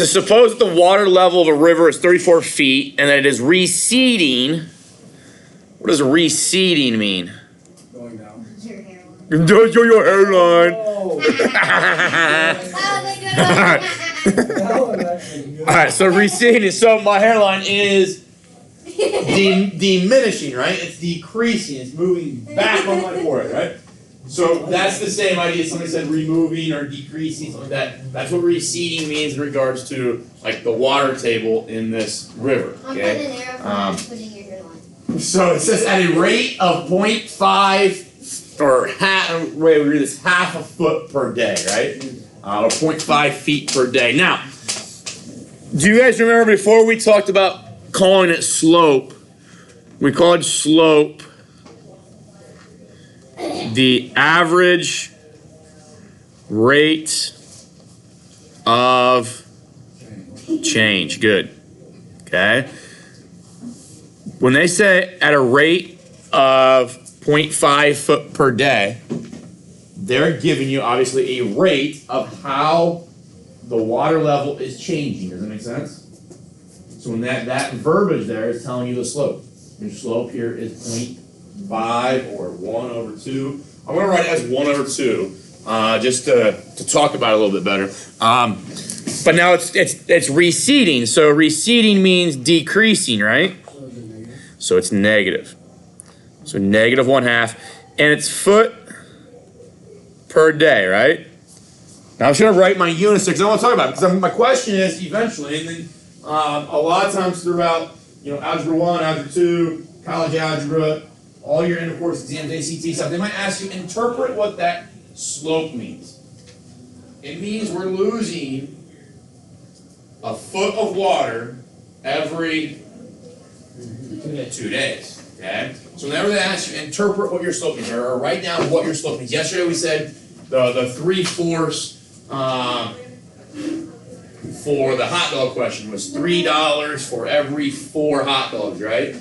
So suppose that the water level of a river is 34 feet and that it is receding. What does receding mean? Going down. Your hairline. All right, so receding. So my hairline is diminishing, right? It's decreasing. It's moving back on my forehead, right? So that's the same idea. Somebody said removing or decreasing, something like that. That's what receding means in regards to like the water table in this river. Okay. So it says at a rate of 0.5 or half. Wait, we read this half a foot per day, right? Or 0.5 feet per day. Now, do you guys remember before we talked about calling it slope? We called slope the average rate of change. Good. Okay. When they say at a rate of 0.5 foot per day, they're giving you obviously a rate of how the water level is changing. Does that make sense? So when that verbiage there is telling you the slope. Your slope here is 0.5 or 1 over 2. I'm going to write it as 1 over 2 just to talk about it a little bit better. But now it's receding. So receding means decreasing, right? So it's negative. So negative 1/2. And it's foot per day, right? Now I'm just going to write my units because I want to talk about it. Because my question is eventually, and then a lot of times throughout, Algebra 1, Algebra 2, college algebra, all your end of course exams, ACT stuff, they might ask you, interpret what that slope means. It means we're losing a foot of water every 2 days. Okay? So whenever they ask you, interpret what your slope means, or write down what your slope means. Yesterday we said the 3/4 for the hot dog question was $3 for every 4 hot dogs, right?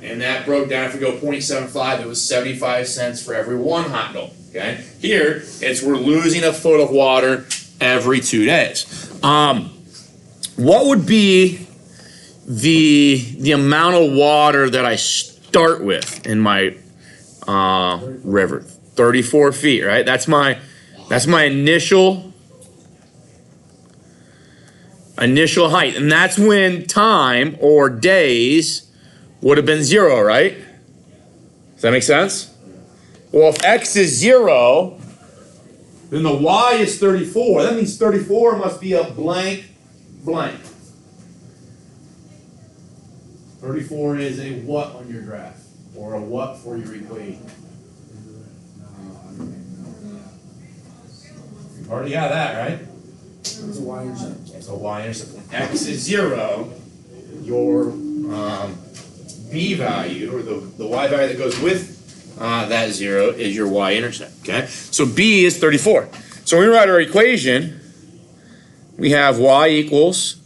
And that broke down, if we go 0.75, it was 75 cents for every 1 hot dog. Okay? Here, we're losing a foot of water every 2 days. What would be the amount of water that I start with in my river? 34 feet, right? That's my initial height, and that's when time or days would have been 0, right? Does that make sense? Well, if x is 0, then the y is 34. That means 34 must be a blank blank. 34 is a what on your graph? Or a what for your equation? You've already got that, right? It's a y-intercept. It's a y-intercept. When x is 0, your b value, or the y value that goes with that 0 is your y-intercept, okay? So b is 34. So when we write our equation, we have y equals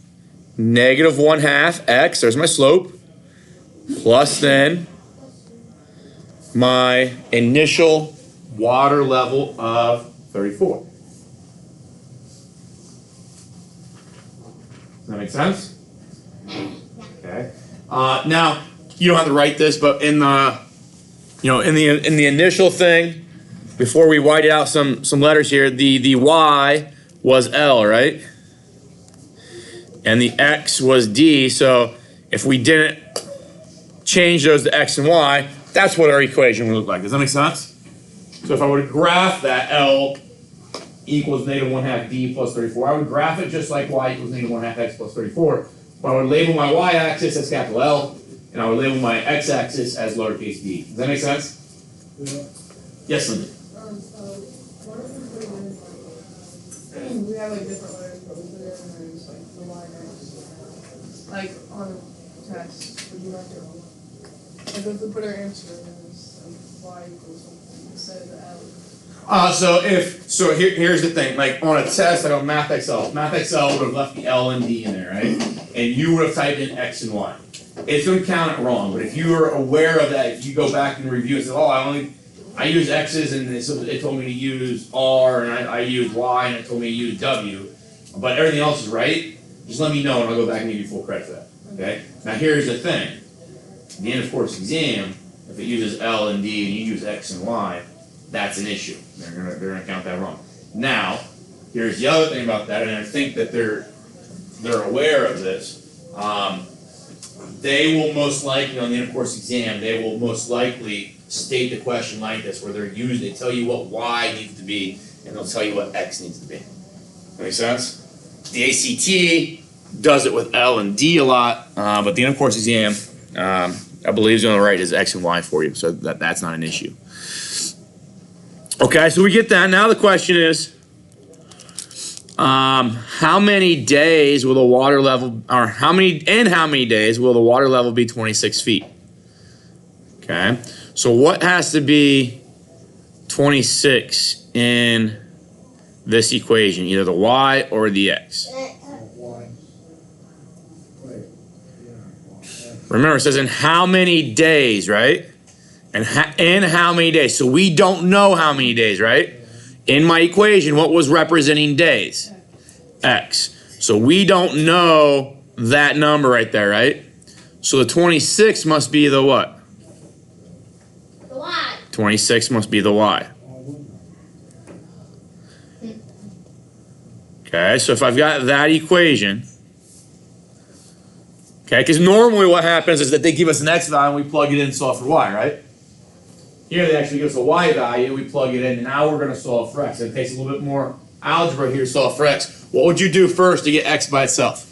negative 1/2 x, there's my slope, plus then my initial water level of 34. Does that make sense? Okay. Now you don't have to write this, but in the in the initial thing, before we whited out some letters here, the y was L, right? And the x was D. So if we didn't change those to x and y, that's what our equation would look like. Does that make sense? So if I were to graph that, L equals negative 1/2 D plus 34, I would graph it just like y equals negative 1/2 x plus 34. But I would label my y-axis as capital L, and I would label my x-axis as lowercase d. Does that make sense? Yeah. Yes, Linda? What if we have like different letters, but we put it in there as like the line next. Like on a test, would you like to? Like if we put our answer in as like y equals something instead of the L. Here's the thing. Like on a test, like on Math Excel would have left the L and D in there, right? And you would have typed in X and Y. It's going to count it wrong. But if you were aware of that, if you go back and review and say, oh, I use X's and it told me to use R, and I used Y and it told me to use W, but everything else is right, just let me know and I'll go back and give you full credit for that. Okay? Now here's the thing. The end of course exam, if it uses L and D and you use X and Y, that's an issue. They're gonna count that wrong. Now, here's the other thing about that, and I think that they're aware of this. They will most likely, on the end of course exam, they will most likely state the question like this, where they tell you what Y needs to be, and they'll tell you what X needs to be. Make sense? The ACT does it with L and D a lot, but the end of course exam, I believe is going to write is X and Y for you, so that's not an issue. Okay, so we get that. Now the question is, how many days will the water level, or how many days will the water level be 26 feet? Okay, so what has to be 26 in this equation, either the Y or the X? Remember, it says in how many days, right? And in how many days? So we don't know how many days, right? In my equation, what was representing days? X. So we don't know that number right there, right? So the 26 must be the what? The Y. 26 must be the Y. Okay, so if I've got that equation, okay, because normally what happens is that they give us an X value and we plug it in and solve for Y, right? Here they actually give us a Y value, we plug it in, and now we're going to solve for X. It takes a little bit more algebra here to solve for X. What would you do first to get X by itself?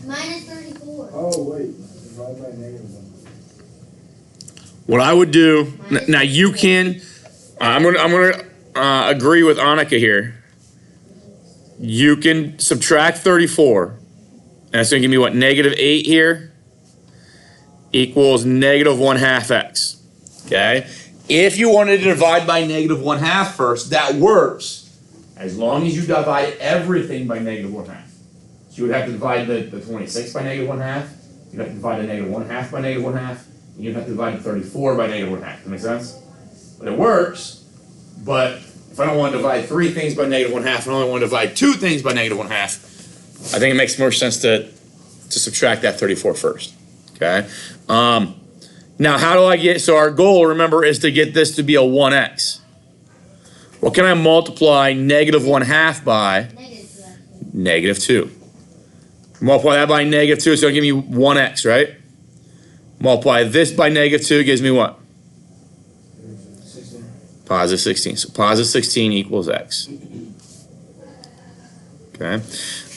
Minus 34. Oh, wait. Divide by -1. What I would do, now you can, I'm gonna agree with Annika here. You can subtract 34, and that's going to give me what, -8 here? Equals -1/2 X, okay? If you wanted to divide by -1/2 first, that works, as long as you divide everything by -1/2. So you would have to divide the 26 by -1/2, you'd have to divide the -1/2 by -1/2, and you'd have to divide the 34 by -1/2. Does that make sense? But it works, but if I don't want to divide 3 things by -1/2, and I only want to divide 2 things by -1/2, I think it makes more sense to subtract that 34 first. Okay. Now, how do I get, so our goal, remember, is to get this to be a 1x. What can I multiply -1/2 by? -2. Multiply that by -2, so it'll give me 1x, right? Multiply this by -2 gives me what? 16. Positive 16. So positive 16 equals x. Okay.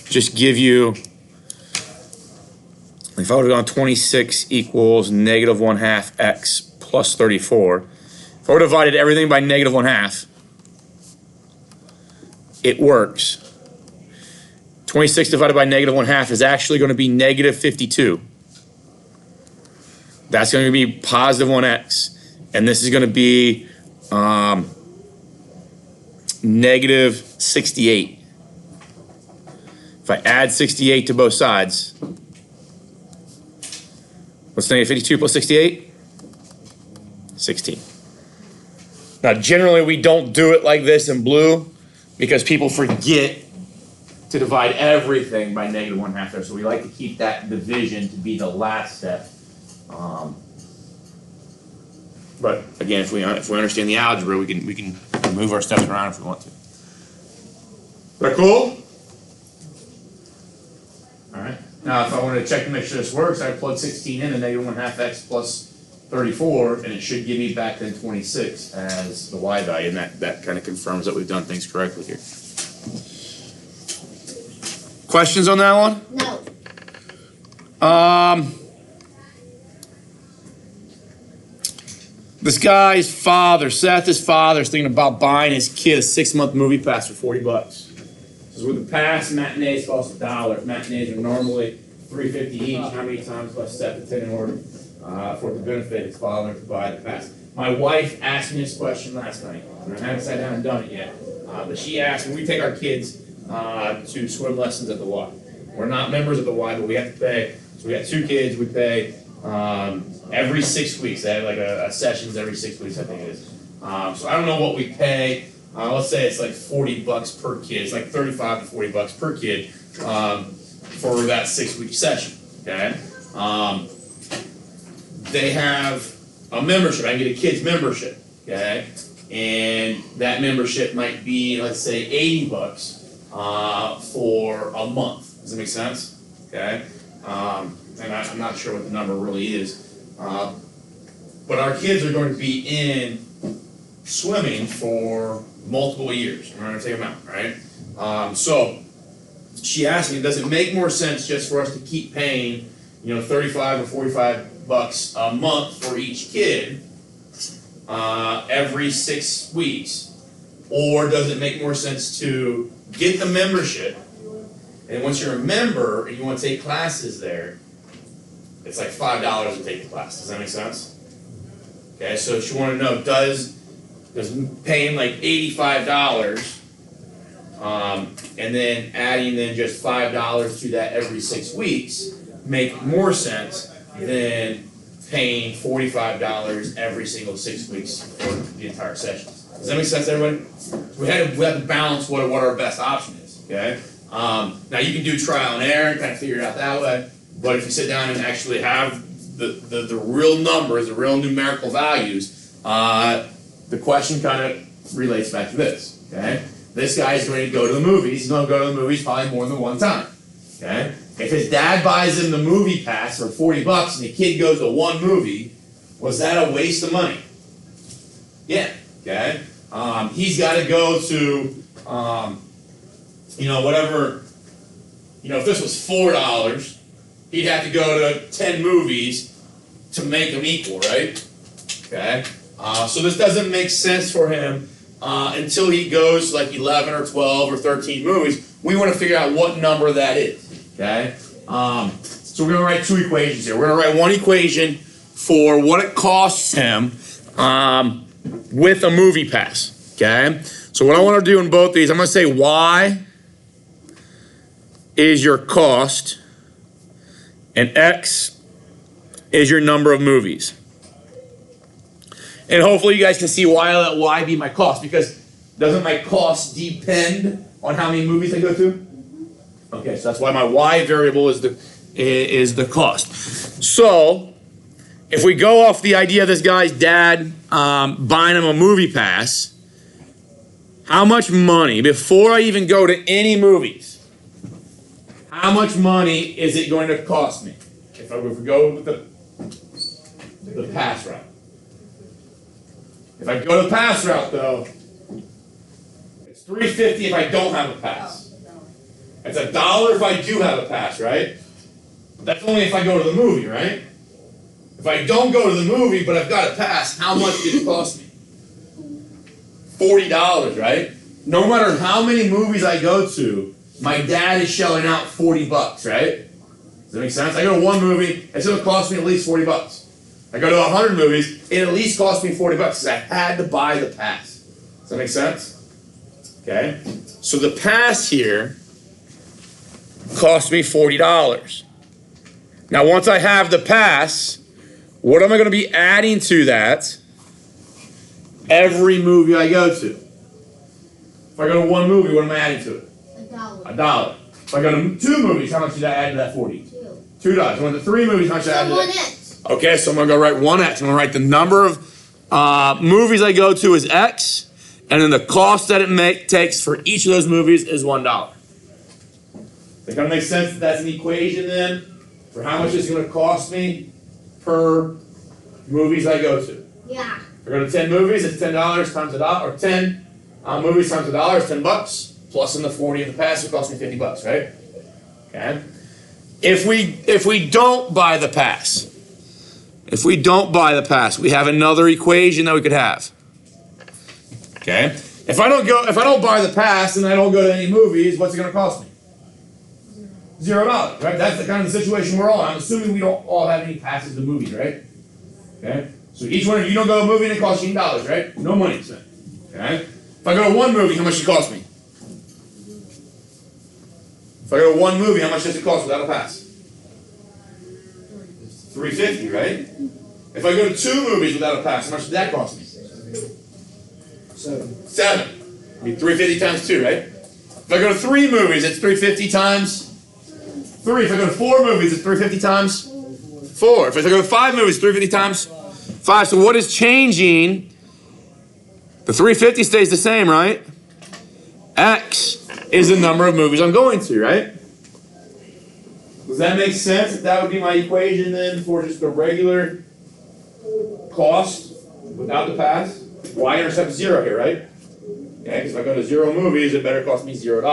Just give you, if I would have gone 26 equals -1/2 x plus 34, if I would have divided everything by -1/2, it works. 26 divided by -1/2 is actually going to be -52. That's going to be positive 1x. And this is going to be -68. If I add 68 to both sides, what's -52 plus 68? 16. Now, generally, we don't do it like this in blue because people forget to divide everything by -1/2 there. So we like to keep that division to be the last step. But again, if we understand the algebra, we can move our steps around if we want to. Is that cool? All right. Now, if I wanted to check to make sure this works, I plug 16 in and -1/2 x plus 34, and it should give me back then 26 as the y value, and that kind of confirms that we've done things correctly here. Questions on that one? No. This guy's father, Seth, his father, is thinking about buying his kid a 6-month movie pass for $40. This is with the pass, matinees cost $1. Matinees are normally $3.50 each. How many times must Seth attend in order for it to benefit his father to buy the pass? My wife asked me this question last night, and I haven't sat down and done it yet. But she asked, when we take our kids to swim lessons at the Y. We're not members of the Y, but we have to pay. So we got 2 kids, we pay every 6 weeks. They have like a sessions every 6 weeks, I think it is. So I don't know what we pay. let's say it's like $40 per kid. It's like $35 to $40 per kid for that 6-week session. Okay. They have a membership. I can get a kid's membership. Okay. And that membership might be, let's say, $80 for a month. Does that make sense? Okay. And I'm not sure what the number really is. But our kids are going to be in swimming for multiple years. We're going to take them out, right? So she asked me, does it make more sense just for us to keep paying, $35 or $45 a month for each kid every 6 weeks, or does it make more sense to get the membership, and once you're a member and you want to take classes there, it's like $5 to take the class. Does that make sense? Okay, so she wanted to know, does paying like $85 and then adding just $5 to that every 6 weeks make more sense than paying $45 every single 6 weeks for the entire session? Does that make sense, everybody? We have to balance what our best option is. Okay. Now you can do trial and error and kind of figure it out that way. But if you sit down and actually have the real numbers, the real numerical values, the question kind of relates back to this. Okay. This guy is going to go to the movies. He's going to go to the movies probably more than one time. Okay. If his dad buys him the movie pass for $40 and the kid goes to one movie, was that a waste of money? Yeah. Okay. He's got to go to, whatever. If this was $4, he'd have to go to 10 movies to make them equal, right? Okay. So this doesn't make sense for him until he goes to like 11 or 12 or 13 movies. We want to figure out what number that is. Okay. So we're going to write two equations here. We're going to write one equation for what it costs him with a movie pass. Okay. So what I want to do in both these, I'm going to say y is your cost and x is your number of movies. And hopefully you guys can see why let y be my cost, because doesn't my cost depend on how many movies I go to? Okay, so that's why my y variable is the cost. So if we go off the idea of this guy's dad buying him a movie pass, how much money, before I even go to any movies, how much money is it going to cost me if we go with the pass route? If I go the pass route, though, it's $3.50 if I don't have a pass. It's $1 if I do have a pass, right? That's only if I go to the movie, right? If I don't go to the movie, but I've got a pass, how much did it cost me? $40, right? No matter how many movies I go to, my dad is shelling out $40, right? Does that make sense? I go to one movie, it's going to cost me at least $40. I go to 100 movies, it at least cost me $40 because I had to buy the pass. Does that make sense? Okay. So the pass here cost me $40. Now once I have the pass, what am I going to be adding to that every movie I go to? If I go to one movie, what am I adding to it? $1. If I go to two movies, how much did I add to that 40? $2. I went to three movies, how much did I add to that? 1x. Okay, so I'm going to go write 1x. I'm going to write the number of movies I go to is x, and then the cost that it takes for each of those movies is $1. Does that kind of make sense that that's an equation then for how much it's going to cost me per movies I go to? Yeah. If I go to 10 movies, it's $10 times $1, or 10 movies times $1 is $10. Plus in the 40 of the pass, it costs me $50, right? Okay. If we don't buy the pass, we have another equation that we could have. Okay. If I don't buy the pass and I don't go to any movies, what's it going to cost me? $0, right? That's the kind of the situation we're all in. I'm assuming we don't all have any passes to movies, right? Okay. So each one of you don't go to a movie and it costs you $8, right? No money spent. Okay. If I go to one movie, how much does it cost me? If I go to one movie, how much does it cost without a pass? $3.50, right? If I go to two movies without a pass, how much does that cost me? $7. $7. Be 350 times 2, right? If I go to 3 movies, it's 350 times 3. If I go to 4 movies, it's 350 times 4. If I go to 5 movies, 350 times 5. So what is changing? The 350 stays the same, right? X is the number of movies I'm going to, right? Does that make sense? If that would be my equation then for just the regular cost without the pass. Y-intercept 0 here, right? Okay, because if I go to 0 movies, it better cost me $0.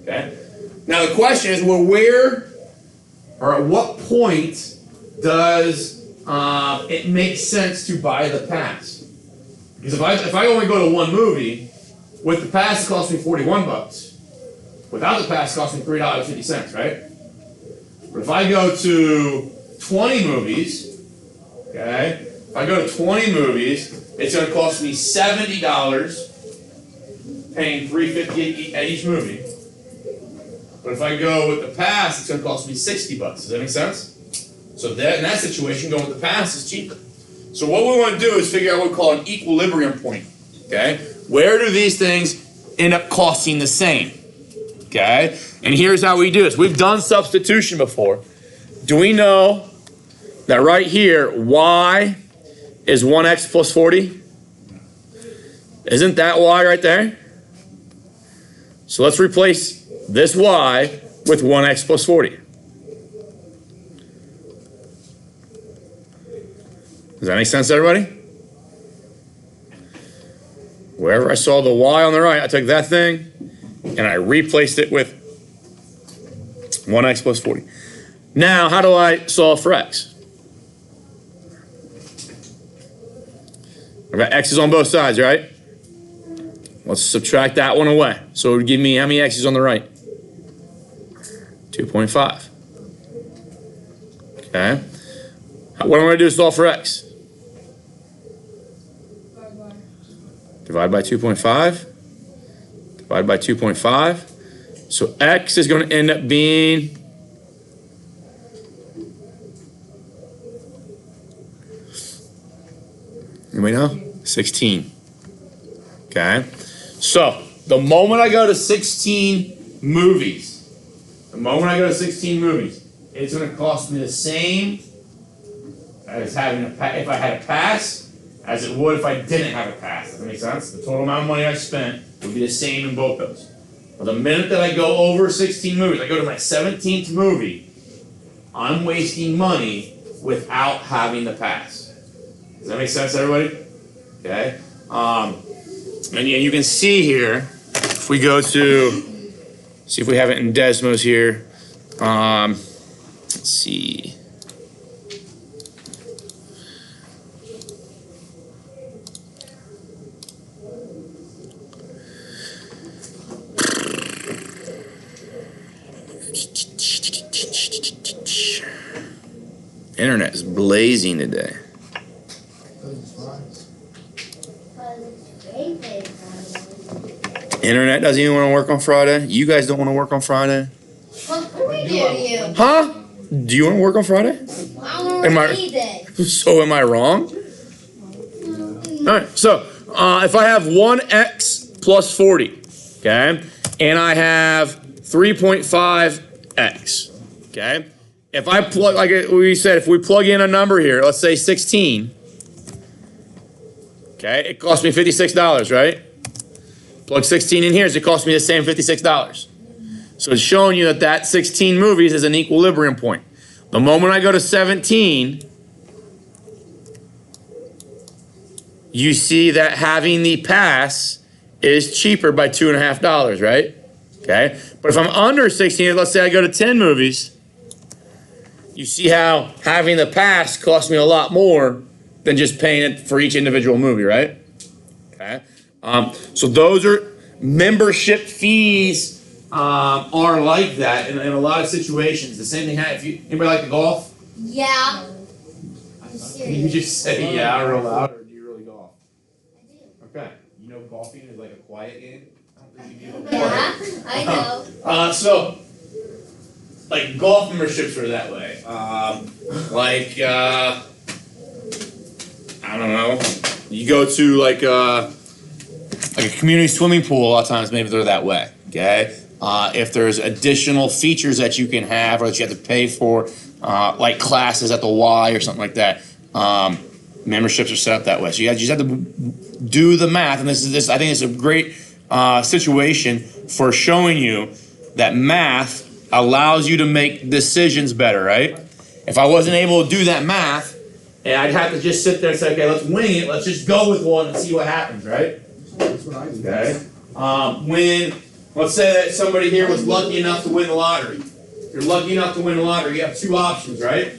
Okay? Now the question is, well, where or at what point does it make sense to buy the pass? Because if I only go to 1 movie, with the pass it costs me 41 bucks. Without the pass it costs me $3.50, right? But if I go to 20 movies, okay, if I go to 20 movies, it's going to cost me $70, paying $3.50 at each movie. But if I go with the pass, it's going to cost me 60 bucks. Does that make sense? So that, in that situation, going with the pass is cheaper. So what we want to do is figure out what we call an equilibrium point. Okay? Where do these things end up costing the same? Okay? And here's how we do this. We've done substitution before. Do we know that right here, y is 1x plus 40? Isn't that y right there? So let's replace this y with 1x plus 40. Does that make sense to everybody? Wherever I saw the y on the right, I took that thing and I replaced it with 1x plus 40. Now, how do I solve for x? I've got x's on both sides, right? Let's subtract that one away. So it would give me how many x's on the right? 2.5. Okay. What am I going to do to solve for x? Divide by 2.5. Divide by 2.5. So x is going to end up being anybody know? 16. Okay. So the moment I go to 16 movies, it's going to cost me the same as having if I had a pass as it would if I didn't have a pass. Does that make sense? The total amount of money I spent would be the same in both those. But the minute that I go over 16 movies, I go to my 17th movie, I'm wasting money without having the pass. Does that make sense, everybody? Okay. And you can see here, if we go to, see if we have it in Desmos here. Let's see. Internet is blazing today. Internet doesn't even want to work on Friday. You guys don't want to work on Friday? What we do to you? Huh? Do you want to work on Friday? I don't want anything. So am I wrong? All right. So if I have 1x plus 40, okay, and I have 3.5x, okay. If I plug, like we said, if we plug in a number here, let's say 16, okay, it costs me $56, right? Plug 16 in here, so it costs me the same $56. So it's showing you that that 16 movies is an equilibrium point. The moment I go to 17, you see that having the pass is cheaper by $2.50, right? Okay, but if I'm under 16, let's say I go to 10 movies, you see how having the pass costs me a lot more than just paying it for each individual movie, right? Okay. So those are membership fees are like that in a lot of situations. The same thing. If you anybody like to golf? Yeah. Can you just say yeah real loud, or do you really golf? I do. Okay. You know golfing is like a quiet game. I don't think you do. Yeah, I know. So. Like golf memberships are that way. I don't know. You go to like like a community swimming pool, a lot of times maybe they're that way, okay? If there's additional features that you can have or that you have to pay for, like classes at the Y or something like that, memberships are set up that way. So you just have to do the math, and this I think it's a great situation for showing you that math allows you to make decisions better, right? If I wasn't able to do that math, and I'd have to just sit there and say, okay, let's wing it, let's just go with one and see what happens, right? That's what I do. Okay. When, let's say that somebody here was lucky enough to win the lottery. If you're lucky enough to win the lottery, you have two options, right?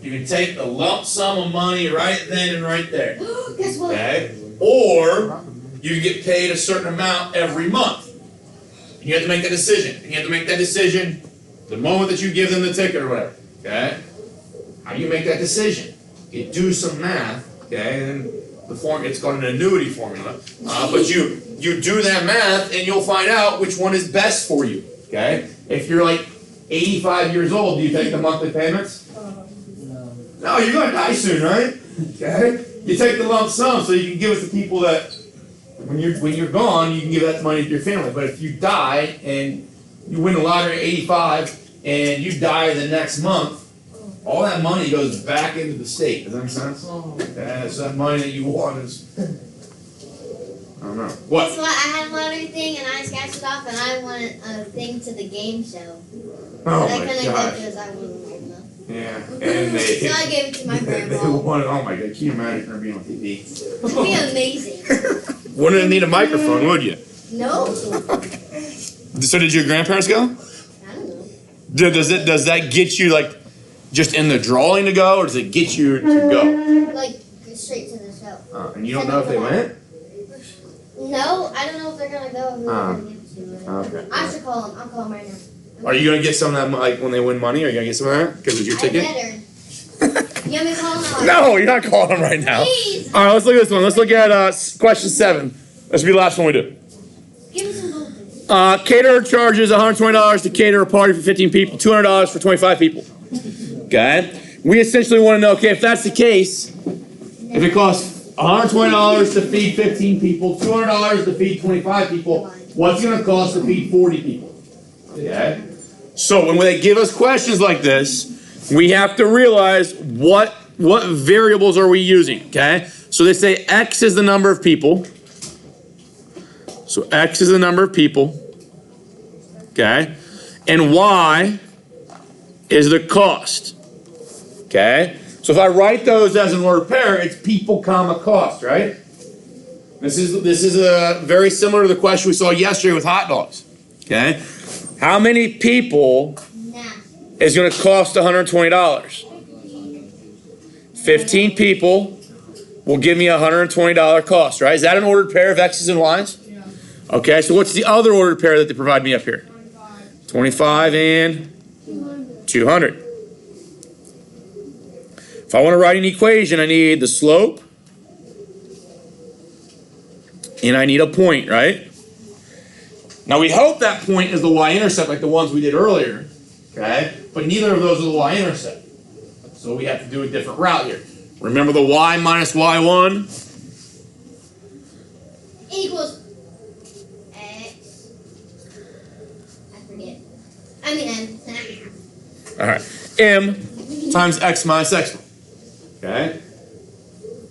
You can take the lump sum of money right then and right there. Guess what? Okay? Or you get paid a certain amount every month. And you have to make that decision. And you have to make that decision the moment that you give them the ticket or whatever. Okay? How do you make that decision? You do some math, okay, and the form, it's called an annuity formula. But you do that math and you'll find out which one is best for you. Okay? If you're like 85 years old, do you take the monthly payments? No, you're gonna die soon, right? Okay? You take the lump sum so you can give it to people that when you're gone, you can give that money to your family. But if you die and you win the lottery at 85 and you die the next month, all that money goes back into the state. Does that make sense? Yeah, so that money that you won is, I don't know. What? That's why I had a lottery thing and I scratched it off and I won a thing to the game show. Oh But I my couldn't go gosh. because I wasn't old enough. Yeah, and So I gave it to my they grandma. won. Oh my God! Can you imagine her being on TV? It'd be amazing. Wouldn't need a microphone, would you? No? So did your grandparents go? I don't know. Does that get you like just in the drawing to go, or does it get you to go? Like, straight to the show. And you don't know if they went? No, I don't know if they're gonna go. Who they're gonna give it to. Okay. I should call them. I'll call them right now. Are you gonna get some of that like when they win money? Are you gonna get some of that because it's your ticket? I better. You want me to call them? No, you're not calling them right now. Please. All right, let's look at this one. Let's look at question 7. This will be the last one we do. Give me some gold. Caterer charges $120 to cater a party for 15 people, $200 for 25 people. Okay? We essentially want to know, okay, if that's the case, if it costs $120 to feed 15 people, $200 to feed 25 people, what's it going to cost to feed 40 people? Okay? So when they give us questions like this, we have to realize what variables are we using, okay? So they say X is the number of people. So X is the number of people, okay? And Y is the cost, okay? So if I write those as an ordered pair, it's people comma cost, right? This is very similar to the question we saw yesterday with hot dogs, okay? How many people is going to cost $120? 15 people will give me a $120 cost, right? Is that an ordered pair of X's and Y's? Yeah. Okay, so what's the other ordered pair that they provide me up here? 25 and 200. If I want to write an equation, I need the slope and I need a point, right? Now we hope that point is the y-intercept like the ones we did earlier, okay? But neither of those are the y-intercept. So we have to do a different route here. Remember the y minus y1? Equals X. I forget. I mean M. All right. M times x minus x1. Okay?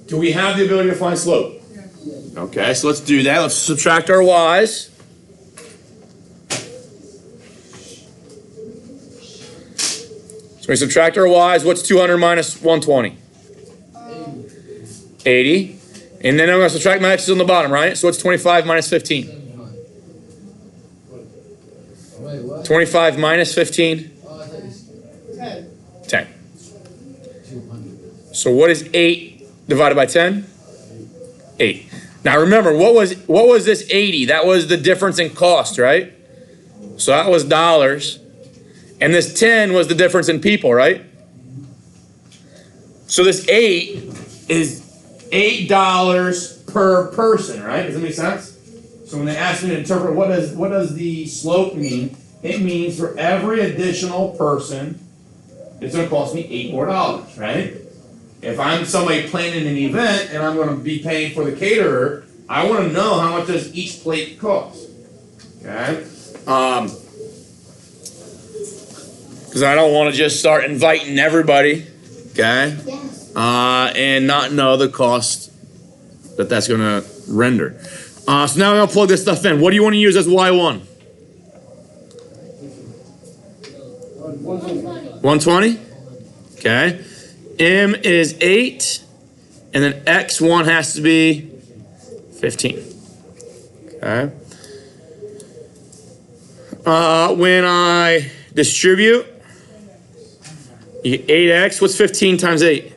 Do we have the ability to find slope? Yes. Okay, so let's do that. Let's subtract our y's. So we subtract our y's. What's 200 minus 120? 80. And then I'm going to subtract my x's on the bottom, right? So what's 25 minus 15? Wait, what? 25 minus 15? 10. 10. 200. So what is 8 divided by 10? 8. Now remember, what was this 80? That was the difference in cost, right? So that was dollars. And this 10 was the difference in people, right? So this 8 is $8 per person, right? Does that make sense? So when they ask me to interpret what does the slope mean, it means for every additional person, it's going to cost me $8 more, right? If I'm somebody planning an event and I'm going to be paying for the caterer, I want to know how much does each plate cost. Okay? Because I don't want to just start inviting everybody, okay? Yes. And not know the cost that that's going to render. So now I'm going to plug this stuff in. What do you want to use as Y1? 120? Okay. M is 8, and then X1 has to be 15. Okay. When I distribute, you get 8X. What's 15 times 8?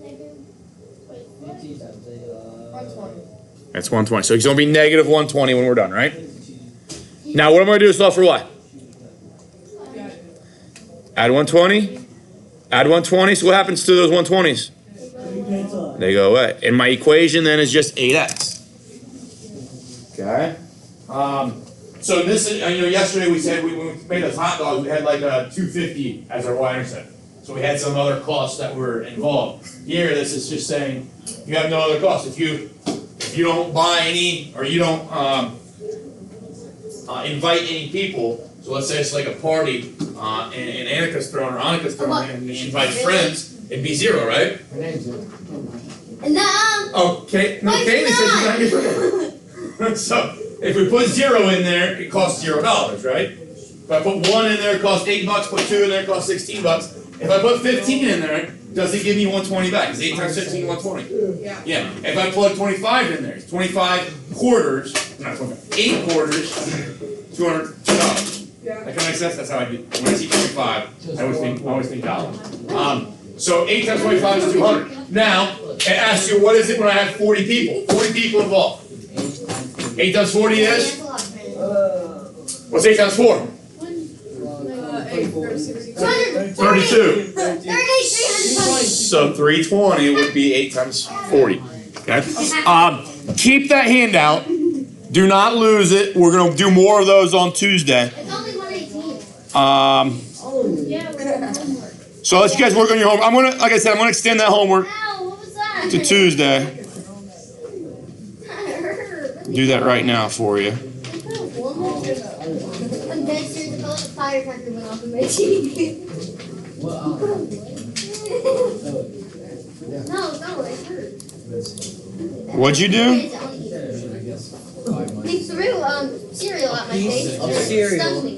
120. That's 120. So it's going to be negative 120 when we're done, right? Now, what am I going to do to solve for y? Yeah. Add 120. Add 120. So what happens to those 120s? They go away. And my equation then is just 8x. Okay. So this is, yesterday we said when we made those hot dogs, we had like a 250 as our y-intercept. So we had some other costs that were involved. Here, this is just saying you have no other costs. If you don't buy any, or you don't invite any people, so let's say it's like a party, and Annika's throwing or Annika's throwing, and she invites friends, it'd be 0, right? Her name's it. No. Okay. No, Katie says she's not getting So if we put 0 in there, it costs $0, right? If I put 1 in there, it costs $8. Put 2 in there, it costs $16. If I put 15 in there, does it give me 120 back? Is 8 times 15 120? Yeah. Yeah. If I plug 25 in there, it's 25 quarters, not 25, 8 quarters, $200. Yeah. That kind of makes sense. That's how I do. When I see 25, I always think dollars. So 8 times 25 is 200. Now it asks you, what is it when I have 40 people? 40 people involved. 8 times 40 is? What's 8 times 4? 8, 36. 32. 320. So 320 would be 8 times 40. Okay. Keep that handout. Do not lose it. We're gonna do more of those on Tuesday. It's only 118. Yeah, So let you guys work on your homework. Like I said, I'm gonna extend that homework Ow, what was that? to Tuesday. Do that right now for you. I'm dead serious. The firecracker went off in my cheek. No, it hurt. What'd you do? He threw cereal at my face. of cereal. Stunned me.